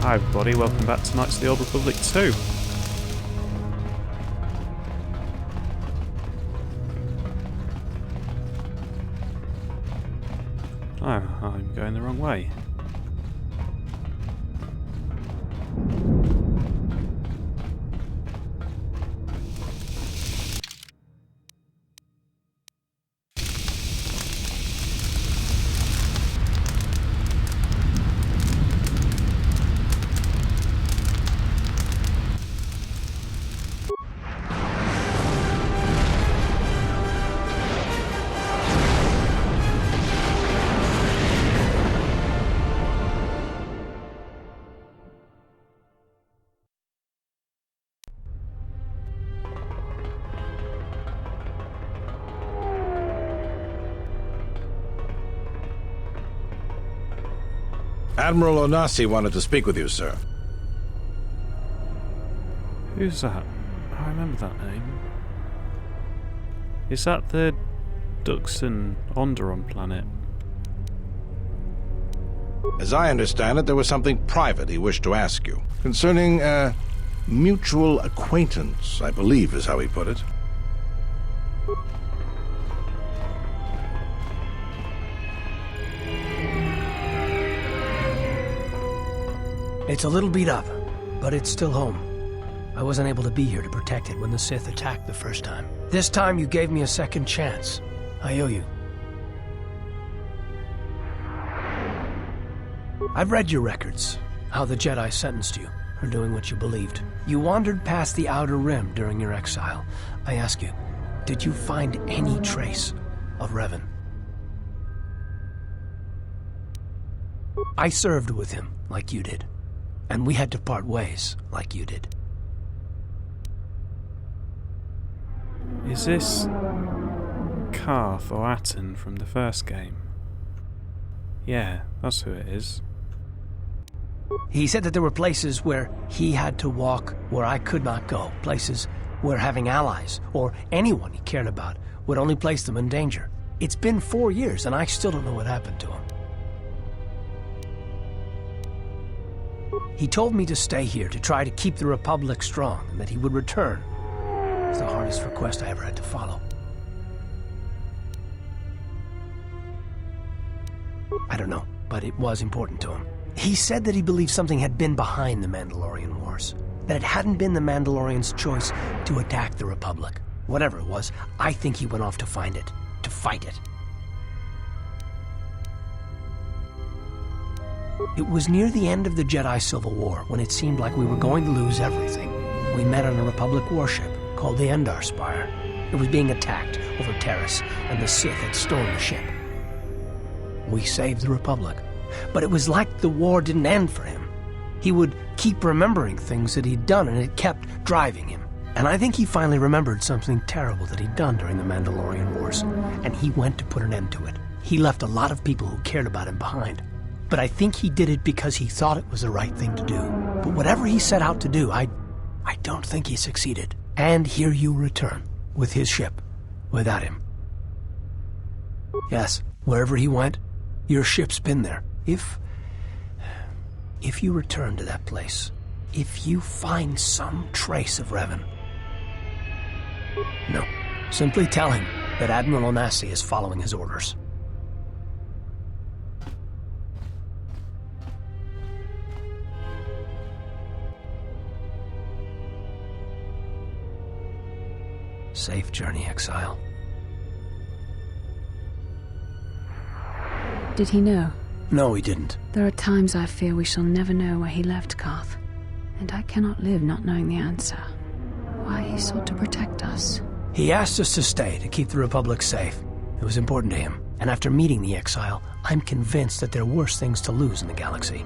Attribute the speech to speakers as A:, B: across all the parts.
A: Hi everybody, welcome back to Knights of the Old Republic 2. Oh, I'm going the wrong way.
B: Admiral Onasi wanted to speak with you, sir.
A: Who's that? I remember that name. Is that the Duxon Onderon planet?
B: As I understand it, there was something private he wished to ask you. Concerning a mutual acquaintance, I believe is how he put it.
C: It's a little beat up, but it's still home. I wasn't able to be here to protect it when the Sith attacked the first time. This time you gave me a second chance. I owe you. I've read your records, how the Jedi sentenced you for doing what you believed. You wandered past the Outer Rim during your exile. I ask you, did you find any trace of Revan? I served with him like you did. And we had to part ways, like you did.
A: Is this Karth or Atten from the first game? Yeah, that's who it is.
C: He said that there were places where he had to walk where I could not go. Places where having allies, or anyone he cared about, would only place them in danger. It's been 4 years and I still don't know what happened to him. He told me to stay here to try to keep the Republic strong, and that he would return. It's the hardest request I ever had to follow. I don't know, but it was important to him. He said that he believed something had been behind the Mandalorian Wars, that it hadn't been the Mandalorians' choice to attack the Republic. Whatever it was, I think he went off to find it, to fight it. It was near the end of the Jedi Civil War, when it seemed like we were going to lose everything. We met on a Republic warship called the Endar Spire. It was being attacked over Terrace, and the Sith had stolen the ship. We saved the Republic, but it was like the war didn't end for him. He would keep remembering things that he'd done, and it kept driving him. And I think he finally remembered something terrible that he'd done during the Mandalorian Wars, and he went to put an end to it. He left a lot of people who cared about him behind. But I think he did it because he thought it was the right thing to do. But whatever he set out to do, I don't think he succeeded. And here you return, with his ship, without him. Yes, wherever he went, your ship's been there. If you return to that place, if you find some trace of Revan, no, simply tell him that Admiral Onasi is following his orders. Safe journey, Exile.
D: Did he know?
C: No, he didn't.
D: There are times I fear we shall never know where he left Karth, and I cannot live not knowing the answer. Why he sought to protect us.
C: He asked us to stay to keep the Republic safe. It was important to him, and after meeting the Exile, I'm convinced that there are worse things to lose in the galaxy.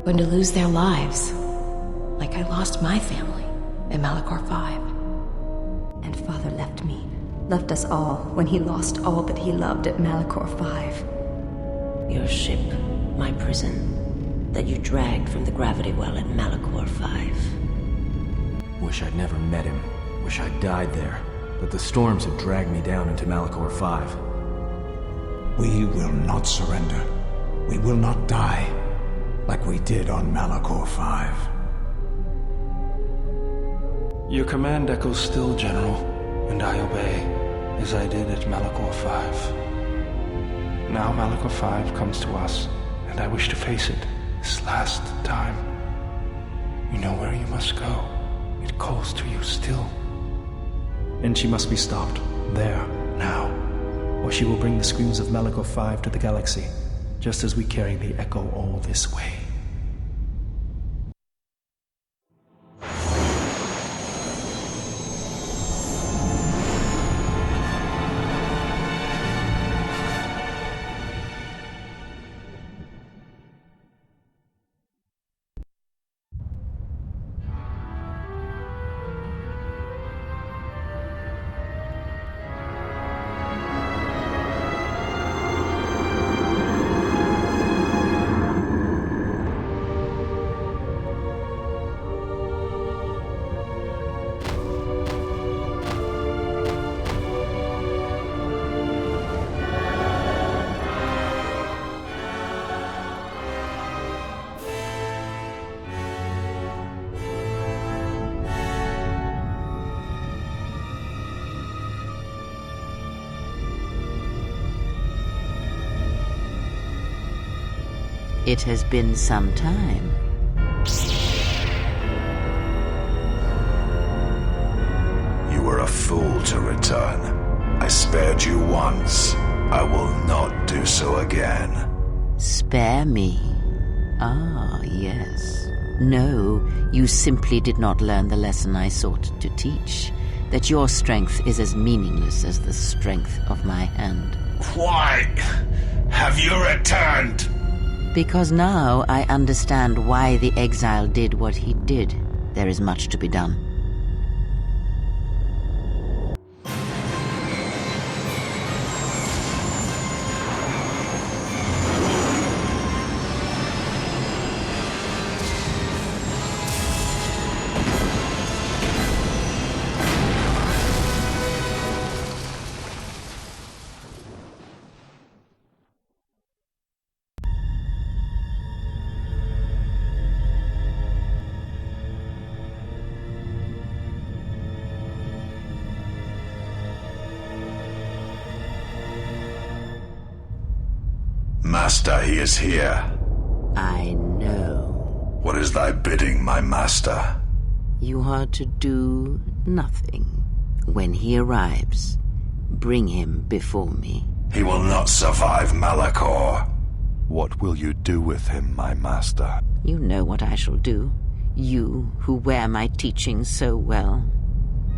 E: Going to lose their lives. Like I lost my family in Malachor 5.
F: And Father left me, left us all when he lost all that he loved at Malachor 5.
G: Your ship, my prison, that you dragged from the gravity well at Malachor 5.
H: Wish I'd never met him. Wish I'd died there. But the storms have dragged me down into Malachor 5.
I: We will not surrender. We will not die, like we did on Malachor 5.
J: Your command echoes still, General, and I obey, as I did at Malachor 5. Now Malachor 5 comes to us, and I wish to face it this last time. You know where you must go. It calls to you still.
H: And she must be stopped, there, now, or she will bring the screams of Malachor 5 to the galaxy, just as we carry the echo all this way.
G: It has been some time.
K: You were a fool to return. I spared you once. I will not do so again.
G: Spare me? Ah, yes. No, you simply did not learn the lesson I sought to teach. That your strength is as meaningless as the strength of my hand.
K: Why have you returned?
G: Because now I understand why the exile did what he did. There is much to be done.
K: Master, he is here.
G: I know.
K: What is thy bidding, my master?
G: You are to do nothing. When he arrives, bring him before me.
K: He will not survive Malachor. What will you do with him, my master?
G: You know what I shall do. You, who wear my teachings so well.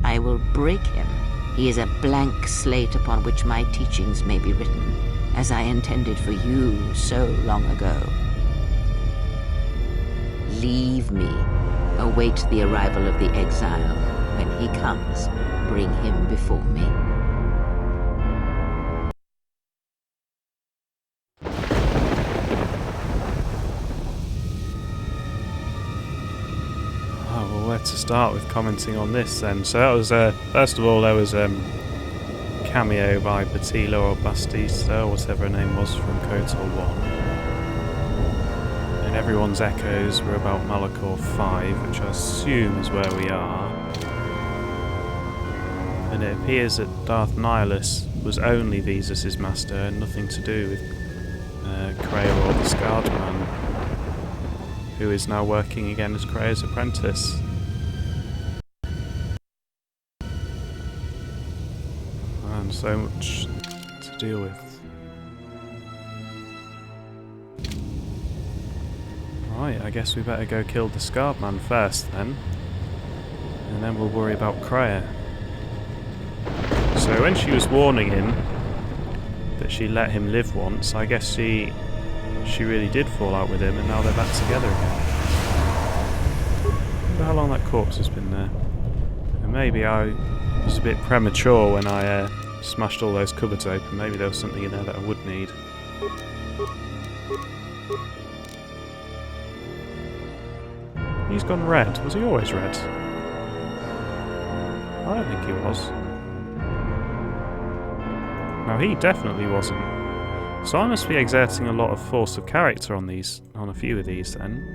G: I will break him. He is a blank slate upon which my teachings may be written, as I intended for you so long ago. Leave me. Await the arrival of the exile. When he comes, bring him before me.
A: Oh, well, where to start with commenting on this then? So that was, first of all, there was cameo by Batila or Bastista, whatever her name was, from KOTOR 1. And everyone's echoes were about Malachor 5, which I assume is where we are. And it appears that Darth Nihilus was only Vesus's master and nothing to do with Kreia or the Scarred Man, who is now working again as Kreia's apprentice. And so much to deal with. Right, I guess we better go kill the Scarred Man first then. And then we'll worry about Kreia. So when she was warning him that she let him live once, I guess she she really did fall out with him and now they're back together again. I wonder how long that corpse has been there. And maybe I was a bit premature when I smashed all those cupboards open. Maybe there was something in there that I would need. He's gone red. Was he always red? I don't think he was. No, he definitely wasn't. So I must be exerting a lot of force of character on a few of these then.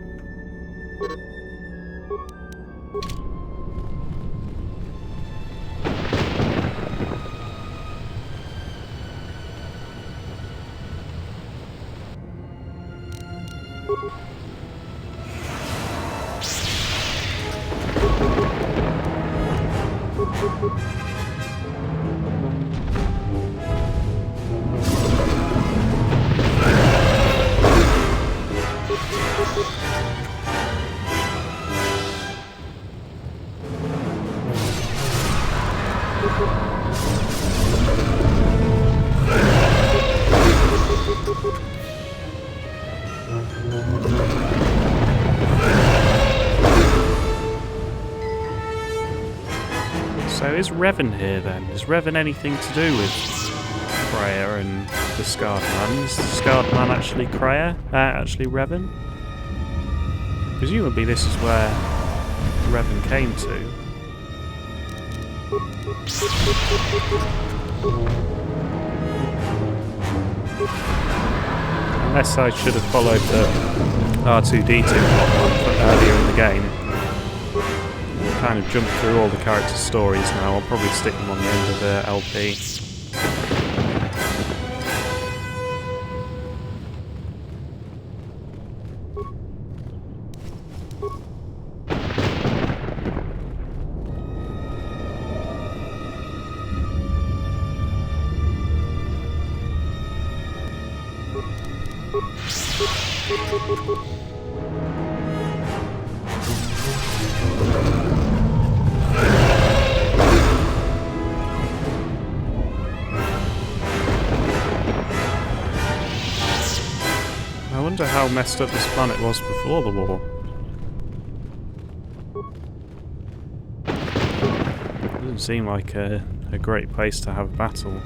A: So is Revan here then? Is Revan anything to do with Kreia and the Scarred Man? Is the Scarred Man actually Kreia? Actually Revan? Presumably this is where Revan came to. Unless I should have followed the R2-D2 plot earlier in the game. Kind of jumped through all the characters' stories now. I'll probably stick them on the end of the LP. I wonder how messed up this planet was before the war. Doesn't seem like a great place to have a battle.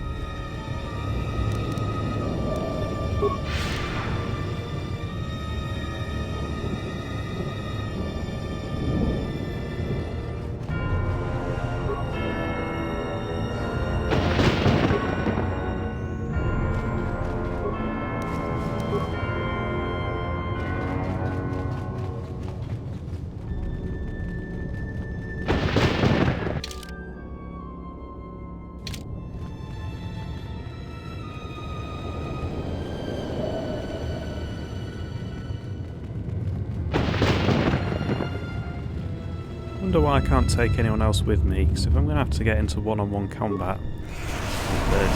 A: I wonder why I can't take anyone else with me, because if I'm going to have to get into one-on-one combat with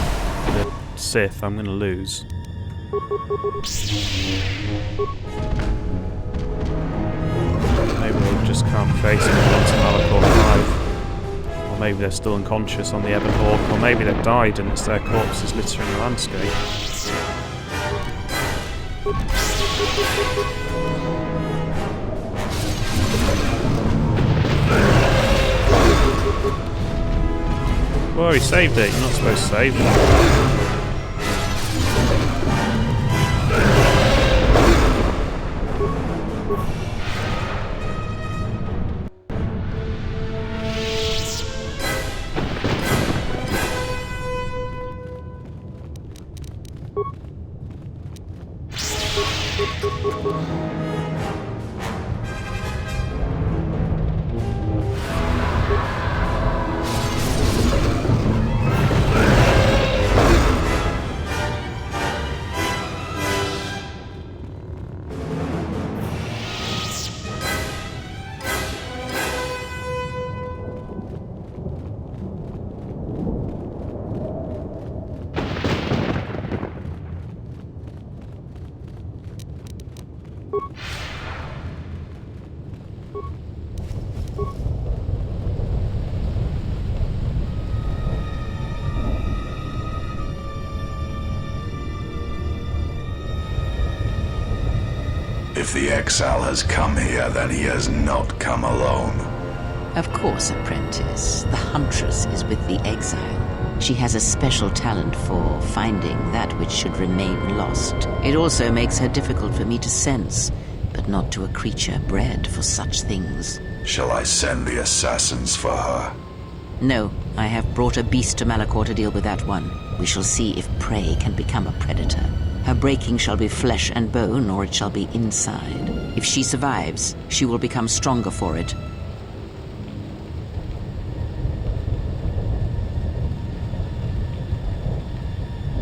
A: the Sith, I'm going to lose. Maybe they just can't face anyone to Malachor 5. Or maybe they're still unconscious on the Ebon Hawk, or maybe they've died and it's their corpses littering the landscape. Well, he saved it. You're not supposed to save it.
K: If the exile has come here, then he has not come alone.
G: Of course, apprentice. The huntress is with the exile. She has a special talent for finding that which should remain lost. It also makes her difficult for me to sense, but not to a creature bred for such things.
K: Shall I send the assassins for her?
G: No, I have brought a beast to Malachor to deal with that one. We shall see if prey can become a predator. Her breaking shall be flesh and bone, or it shall be inside. If she survives, she will become stronger for it.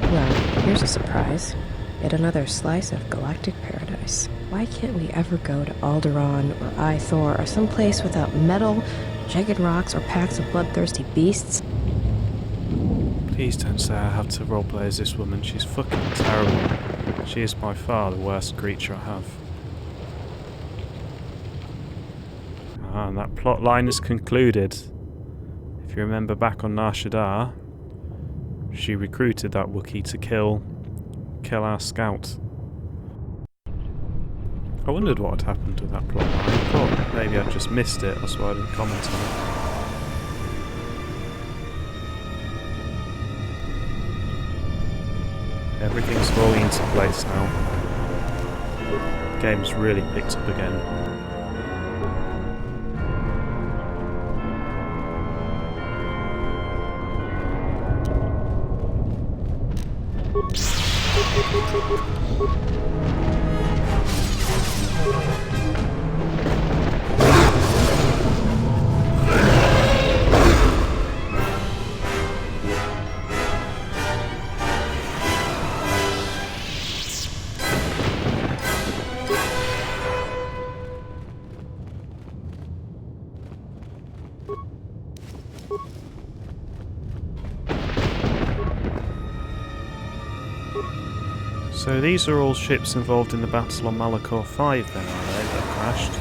L: Well, here's a surprise. Yet another slice of galactic paradise. Why can't we ever go to Alderaan or Ithor or someplace without metal, jagged rocks, or packs of bloodthirsty beasts?
A: Please don't say I have to roleplay as this woman. She's fucking terrible. She is by far the worst creature I have. Ah, and that plot line is concluded. If you remember back on Nar Shaddaa, she recruited that Wookiee to kill our scout. I wondered what had happened with that plot line. I thought maybe I'd just missed it, that's why I didn't comment on it. Everything's falling into place now. The game's really picked up again. So these are all ships involved in the battle on Malachor 5 then, are they, that crashed?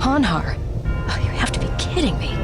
L: Hanhar? Oh, you have to be kidding me.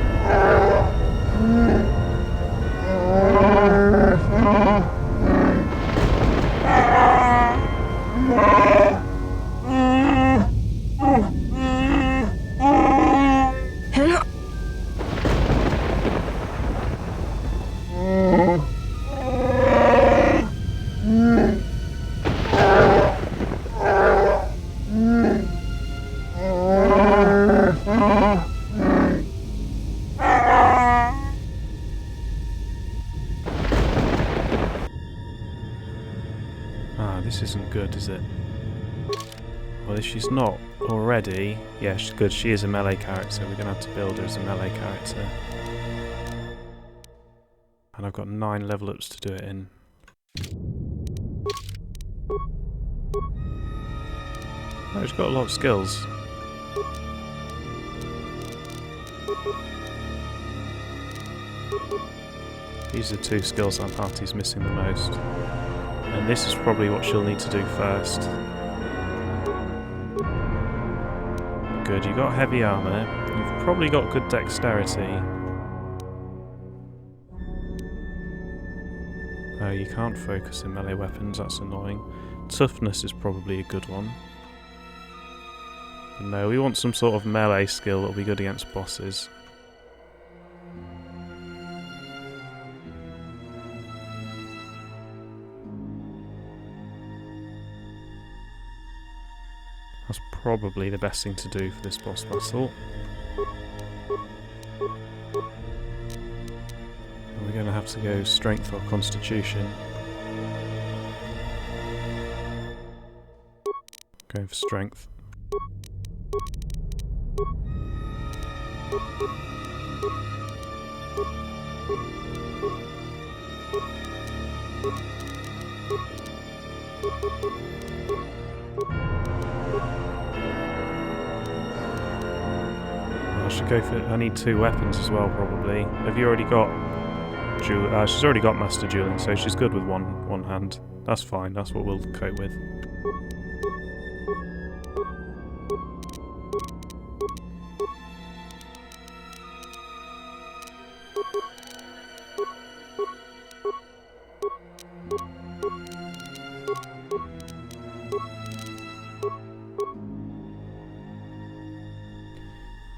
A: This isn't good, is it? Well, if she's not already... Yeah, she's good. She is a melee character. We're going to have to build her as a melee character. And I've got 9 level ups to do it in. Oh, she's got a lot of skills. These are 2 skills I'm Harty's missing the most. And this is probably what she'll need to do first. Good, you've got heavy armour. You've probably got good dexterity. Oh, you can't focus in melee weapons, that's annoying. Toughness is probably a good one. But no, we want some sort of melee skill that'll be good against bosses. That's probably the best thing to do for this boss battle. And we're going to have to go strength or constitution. Going for strength. I should go for... I need 2 weapons as well, probably. Have you already got... she's already got Master Dueling, so she's good with one hand. That's fine, that's what we'll cope with.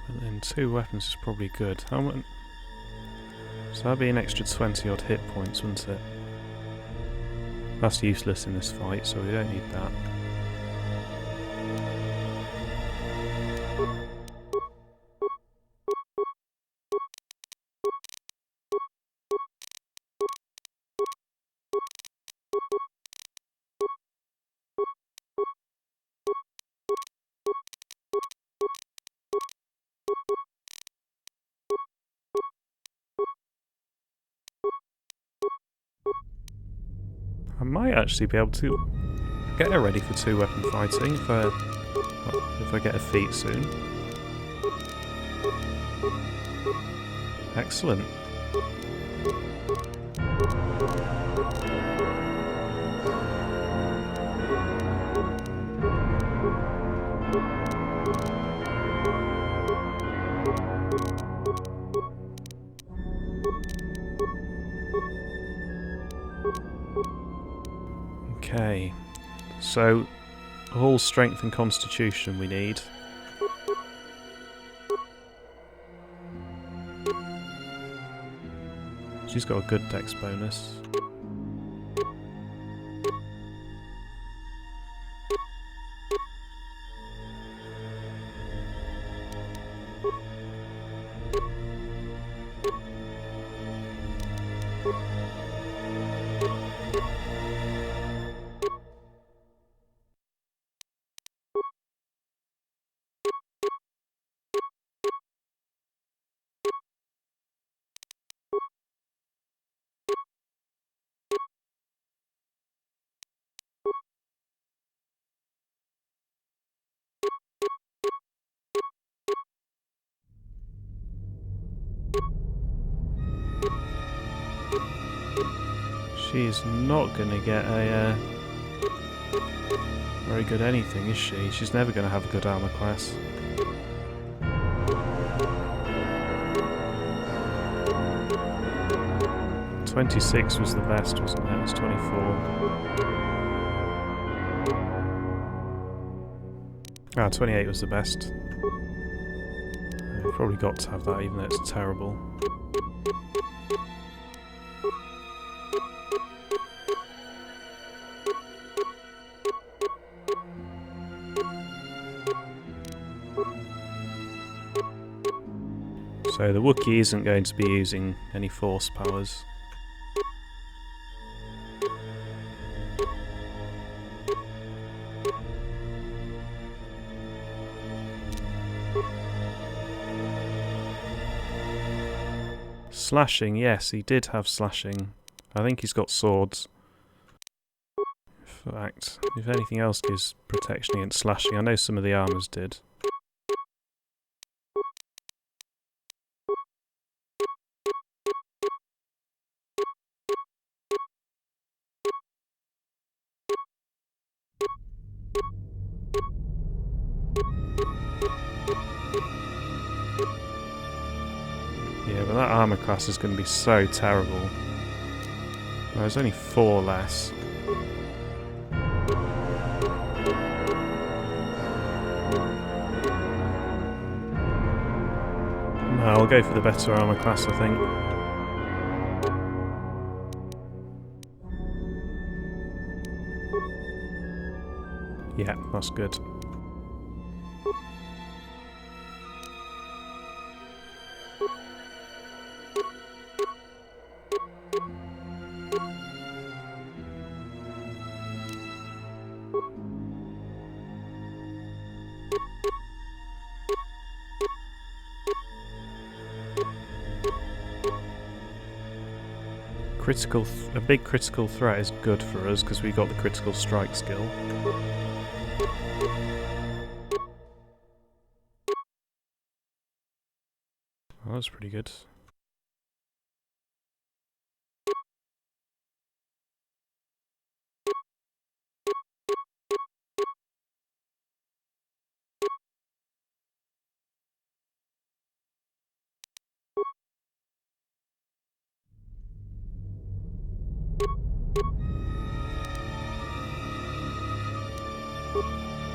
A: But then 2 weapons is probably good. How much? So that'd be an extra 20 odd hit points, wouldn't it? That's useless in this fight, so we don't need that. I might actually be able to get her ready for 2 weapon fighting if I get a feat soon. Excellent. Okay, so all strength and constitution we need. She's got a good dex bonus. She's not going to get a very good anything, is she? She's never going to have a good armor class. .26 was the best, wasn't it? It was 24. Ah, 28 was the best. I've probably got to have that, even though it's terrible. So the Wookiee isn't going to be using any force powers. Slashing, yes, he did have slashing. I think he's got swords. In fact, if anything else gives protection against slashing, I know some of the armors did. Yeah, but that armor class is going to be so terrible. Well, there's only 4 less. No, I'll go for the better armor class, I think. Yeah, that's good. A big critical threat is good for us because we got the critical strike skill. Oh, that's pretty good.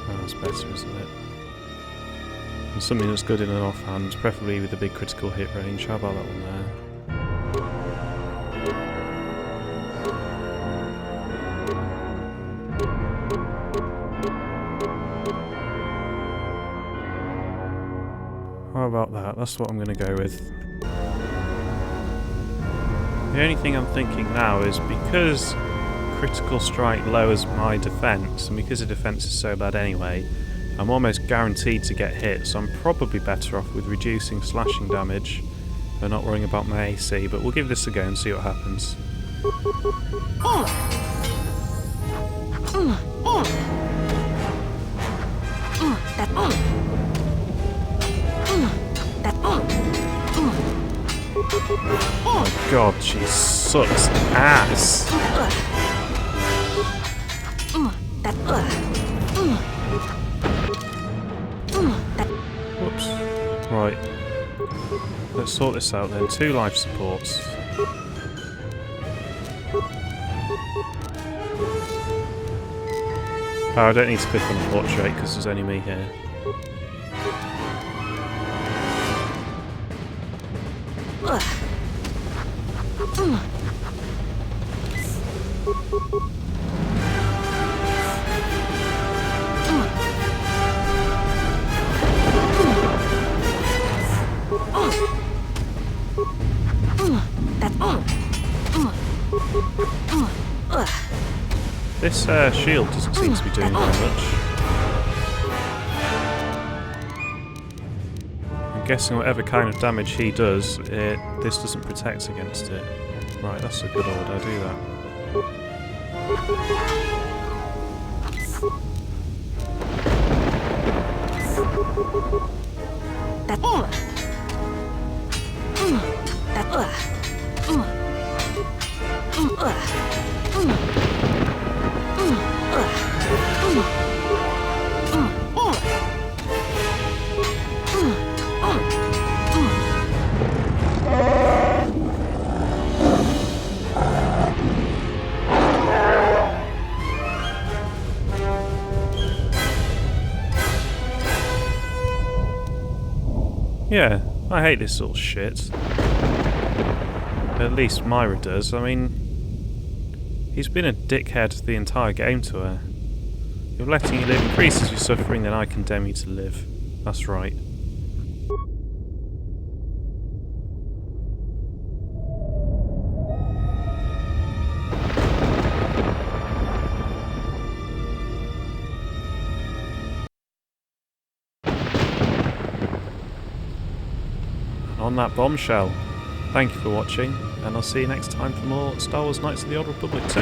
A: Oh, that's better, isn't it? And something that's good in an offhand, preferably with a big critical hit range. How about that one there? How about that? That's what I'm going to go with. The only thing I'm thinking now is because critical strike lowers my defense, and because the defense is so bad anyway, I'm almost guaranteed to get hit, so I'm probably better off with reducing slashing damage and not worrying about my AC, but we'll give this a go and see what happens. Oh my god, she sucks ass! Whoops. Right. Let's sort this out then. 2 life supports. Oh, I don't need to click on the portrait because there's only me here. This shield doesn't seem to be doing very much. I'm guessing whatever kind of damage he does, this doesn't protect against it. Right, that's a good order, do that. Yeah, I hate this sort of shit. At least Myra does. I mean, he's been a dickhead the entire game to her. If letting you live increases your suffering, then I condemn you to live. That's right. On that bombshell, thank you for watching, and I'll see you next time for more Star Wars Knights of the Old Republic 2.